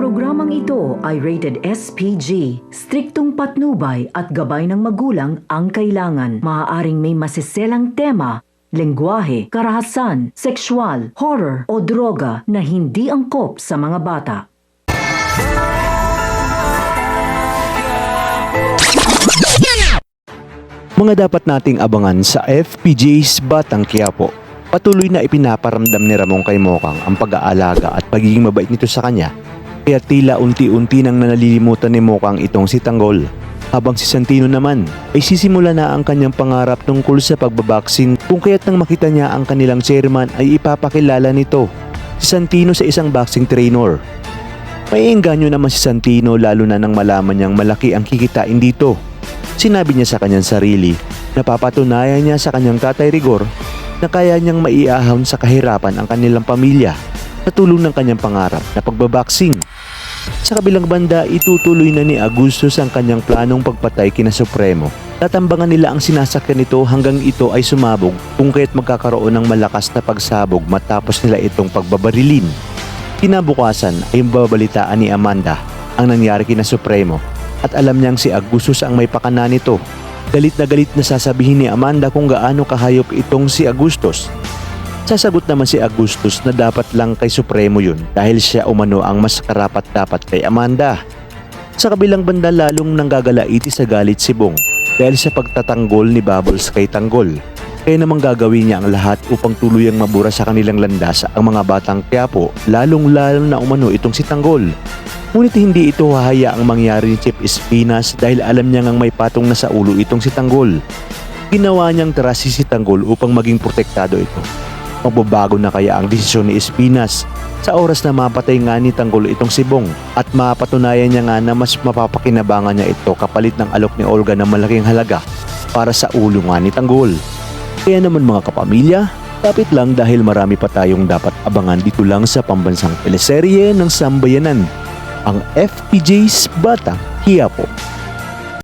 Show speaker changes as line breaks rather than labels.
Programang ito ay rated SPG. Striktong patnubay at gabay ng magulang ang kailangan. Maaaring may masiselang tema, lengguwahe, karahasan, sexual, horror o droga na hindi angkop sa mga bata.
Mga dapat nating abangan sa FPJ's Batang Quiapo. Patuloy na ipinaparamdam ni Ramon kay Mokang ang pag-aalaga at pagiging mabait nito sa kanya. Kaya tila unti-unti nang nanalilimutan ni Mokang itong si Tanggol. Habang si Santino naman ay sisimula na ang kanyang pangarap tungkol sa pagbabaksin, kung kaya't nang makita niya ang kanilang chairman ay ipapakilala nito si Santino sa isang boxing trainer. May engganyo naman si Santino lalo na nang malaman niyang malaki ang kikitain dito. Sinabi niya sa kanyang sarili na papatunayan niya sa kanyang tatay Rigor na kaya niyang maiahon sa kahirapan ang kanilang pamilya sa tulong ng kanyang pangarap na pagbaboxing. Sa kabilang banda, itutuloy na ni Agustus ang kanyang planong pagpatay kina Supremo. Tatambangan nila ang sinasakyan nito hanggang ito ay sumabog, kung kaya't magkakaroon ng malakas na pagsabog matapos nila itong pagbabarilin. Kinabukasan ay babalitaan ni Amanda ang nangyari kina Supremo at alam niyang si Agustus ang may pakana nito. Galit na sasabihin ni Amanda kung gaano kahayop itong si Agustus. Sasagot naman si Agustus na dapat lang kay Supremo yun dahil siya umano ang mas karapat-dapat kay Amanda. Sa kabilang banda lalong nanggagalaiti sa galit si Bong dahil sa pagtatanggol ni Bubbles kay Tanggol. Kaya namang gagawin niya ang lahat upang tuluyang mabura sa kanilang landas ang mga batang Quiapo, lalong-lalong na umano itong si Tanggol. Ngunit hindi ito hahayaang mangyari ni Chip Espinas dahil alam niya ngang may patong na sa ulo itong si Tanggol. Ginawa niyang tarasi si Tanggol upang maging protektado ito. Magbabago na kaya ang desisyon ni Espinas sa oras na mapatay nga ni Tanggol itong si Bong at mapatunayan niya nga na mas mapapakinabangan niya ito kapalit ng alok ni Olga na malaking halaga para sa ulo nga ni Tanggol. Kaya naman mga kapamilya, kapit lang dahil marami pa tayong dapat abangan dito lang sa pambansang teleserye ng Sambayanan, ang FPJ's Batang Quiapo.